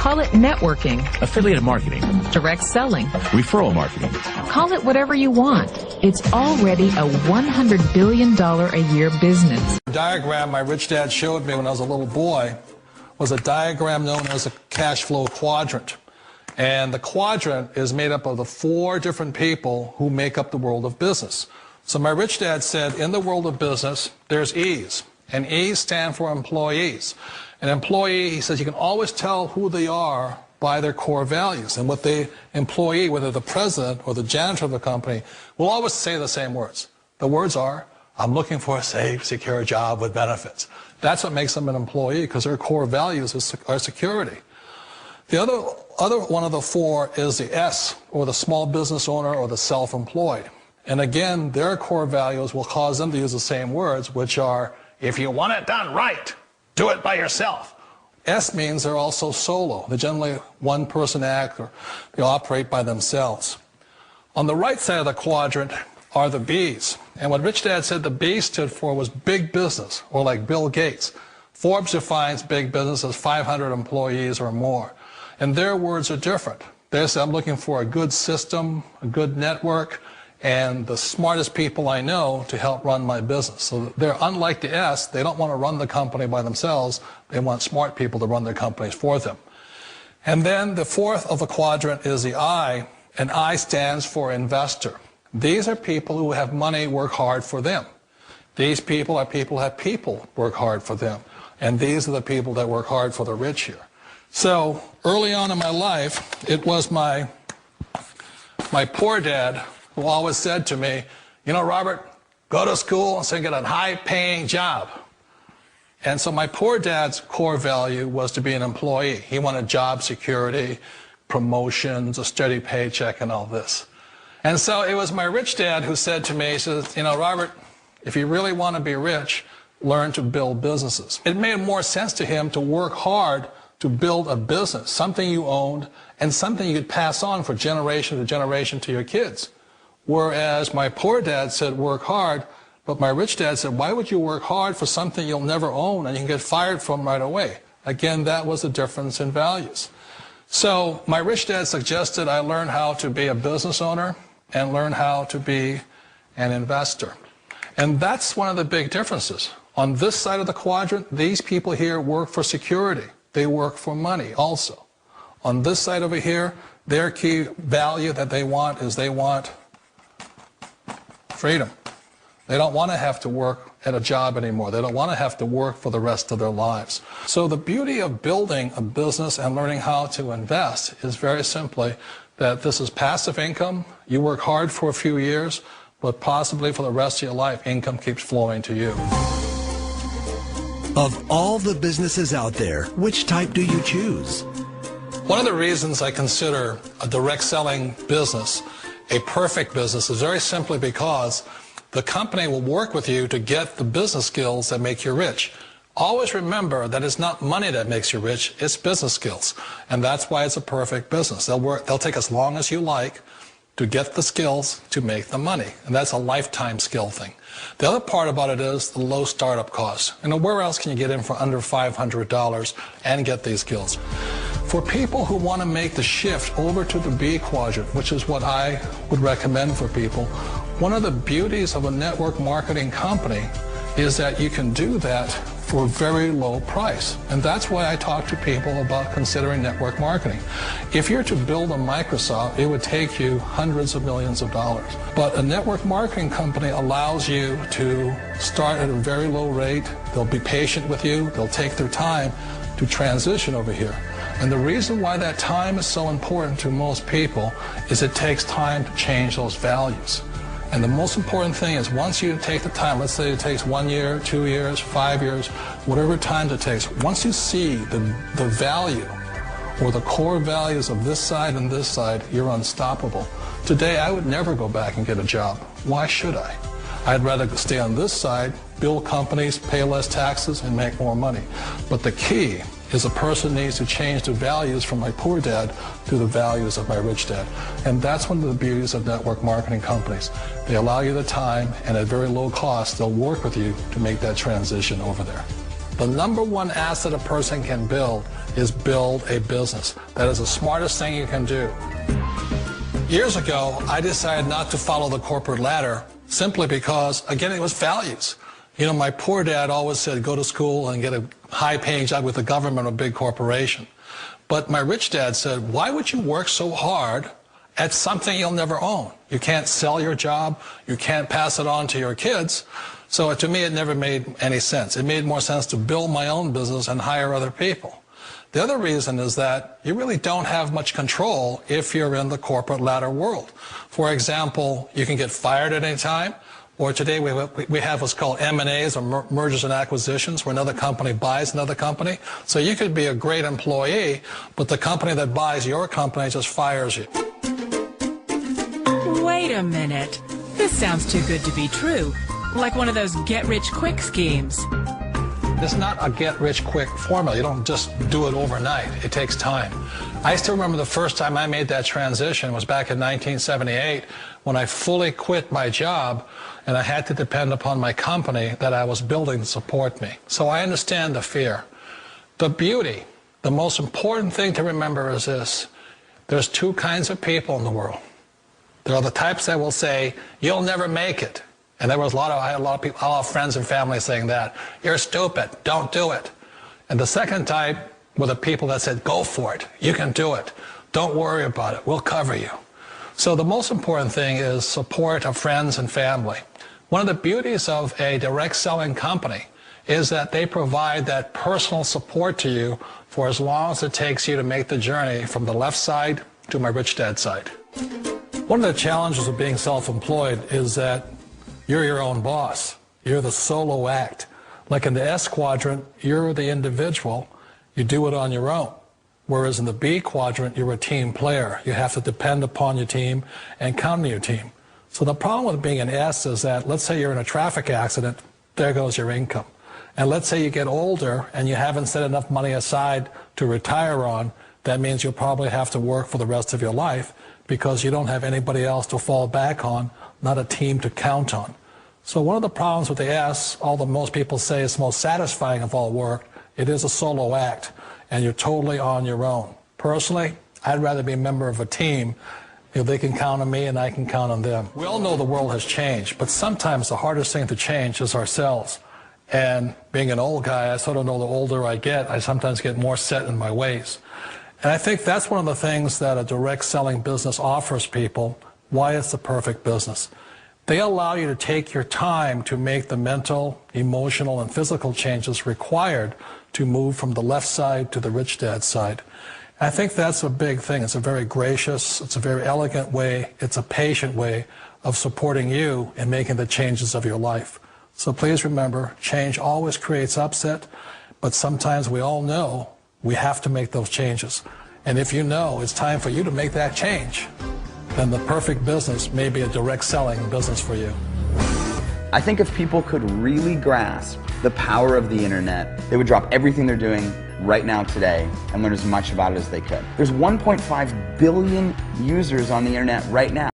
Call it networking, affiliate marketing, direct selling, referral marketing. Call it whatever you want. It's already a $100 billion a year business. The diagram my rich dad showed me when I was a little boy was a diagram known as a cash flow quadrant. And the quadrant is made up of the 4 different people who make up the world of business. So my rich dad said, in the world of business, there's E's. And E's stand for employees. An employee, he says, you can always tell who they are by their core values. And what the employee, whether the president or the janitor of the company, will always say the same words. The words are, I'm looking for a safe, secure job with benefits. That's what makes them an employee, because their core values are security. The other one of the 4 is the S, or the small business owner or the self-employed. And again, their core values will cause them to use the same words, which are, if you want it done right, do it by yourself. S means they're also solo. They're generally one-person act, or they operate by themselves. On the right side of the quadrant are the B's. And what Rich Dad said the B stood for was big business, or like Bill Gates. Forbes defines big business as 500 employees or more. And their words are different. They say, I'm looking for a good system, a good network, and the smartest people I know to help run my business. So they're unlike the S. They don't want to run the company by themselves. They want smart people to run their companies for them. And then the 4th of the quadrant is the I, and I stands for investor. These are people who have money work hard for them. These people are people who have people work hard for them. And these are the people that work hard for the rich here. So early on in my life, it was my poor dad who always said to me, you know, Robert, go to school and so get a high-paying job. And so my poor dad's core value was to be an employee. He wanted job security, promotions, a steady paycheck, and all this. And so it was my rich dad who said to me, he says, you know, Robert, if you really want to be rich, learn to build businesses. It made more sense to him to work hard to build a business, something you owned, and something you could pass on for generation to generation to your kids. Whereas my poor dad said work hard, but my rich dad said, why would you work hard for something you'll never own and you can get fired from right away? Again, that was the difference in values. So my rich dad suggested I learn how to be a business owner and learn how to be an investor. And that's one of the big differences. On this side of the quadrant, these people here work for security. They work for money also. On this side over here, their key value that they want is they want freedom. They don't want to have to work at a job anymore. They don't want to have to work for the rest of their lives. So the beauty of building a business and learning how to invest is very simply that this is passive income. You work hard for a few years, but possibly for the rest of your life, income keeps flowing to you. Of all the businesses out there, which type do you choose? One of the reasons I consider a direct selling business a perfect business is very simply because the company will work with you to get the business skills that make you rich. Always remember that it's not money that makes you rich, it's business skills. And that's why it's a perfect business. They'll take as long as you like to get the skills to make the money. And that's a lifetime skill thing. The other part about it is the low startup cost. You know, where else can you get in for under $500 and get these skills? For people who want to make the shift over to the B quadrant, which is what I would recommend for people, one of the beauties of a network marketing company is that you can do that for a very low price. And that's why I talk to people about considering network marketing. If you're to build a Microsoft, it would take you hundreds of millions of dollars. But a network marketing company allows you to start at a very low rate. They'll be patient with you. They'll take their time to transition over here. And the reason why that time is so important to most people is it takes time to change those values. And the most important thing is once you take the time, let's say it takes 1 year, 2 years, 5 years, whatever time it takes, once you see the value or the core values of this side and this side, you're unstoppable. Today, I would never go back and get a job. Why should I? I'd rather stay on this side, build companies, pay less taxes, and make more money. But the key is a person needs to change the values from my poor dad to the values of my rich dad. And that's one of the beauties of network marketing companies. They allow you the time, and at very low cost, they'll work with you to make that transition over there. The number one asset a person can build is build a business. That is the smartest thing you can do. Years ago, I decided not to follow the corporate ladder simply because, again, it was values. You know, my poor dad always said, go to school and get a high-paying job with the government or a big corporation. But my rich dad said, why would you work so hard at something you'll never own? You can't sell your job. You can't pass it on to your kids. So to me, it never made any sense. It made more sense to build my own business and hire other people. The other reason is that you really don't have much control if you're in the corporate ladder world. For example, you can get fired at any time, or today we have what's called M&As, or mergers and acquisitions, where another company buys another company. So you could be a great employee, but the company that buys your company just fires you. Wait a minute. This sounds too good to be true. Like one of those get-rich-quick schemes. It's not a get-rich-quick formula. You don't just do it overnight. It takes time. I still remember the first time I made that transition was back in 1978 when I fully quit my job and I had to depend upon my company that I was building to support me. So I understand the fear. The beauty, the most important thing to remember is this. There's two kinds of people in the world. There are the types that will say, you'll never make it. And there was I had a lot of people, a lot of friends and family saying that. You're stupid, don't do it. And the second type were the people that said, go for it, you can do it. Don't worry about it, we'll cover you. So the most important thing is support of friends and family. One of the beauties of a direct selling company is that they provide that personal support to you for as long as it takes you to make the journey from the left side to my rich dad side. One of the challenges of being self-employed is that you're your own boss. You're the solo act. Like in the S quadrant, you're the individual. You do it on your own. Whereas in the B quadrant, you're a team player. You have to depend upon your team and count on your team. So the problem with being an S is that, let's say you're in a traffic accident, there goes your income. And let's say you get older and you haven't set enough money aside to retire on, that means you'll probably have to work for the rest of your life because you don't have anybody else to fall back on, not a team to count on. So one of the problems with the S, although most people say it's the most satisfying of all work, it is a solo act, and you're totally on your own. Personally, I'd rather be a member of a team. You know, they can count on me and I can count on them. We all know the world has changed, but sometimes the hardest thing to change is ourselves. And being an old guy, I sort of know the older I get, I sometimes get more set in my ways. And I think that's one of the things that a direct selling business offers people, why it's the perfect business. They allow you to take your time to make the mental, emotional, and physical changes required to move from the left side to the rich dad side. I think that's a big thing. It's a very gracious, it's a very elegant way, it's a patient way of supporting you in making the changes of your life. So please remember, change always creates upset, but sometimes we all know we have to make those changes. And if you know it's time for you to make that change, then the perfect business may be a direct selling business for you. I think if people could really grasp the power of the internet, they would drop everything they're doing right now today and learn as much about it as they could. There's 1.5 billion users on the internet right now.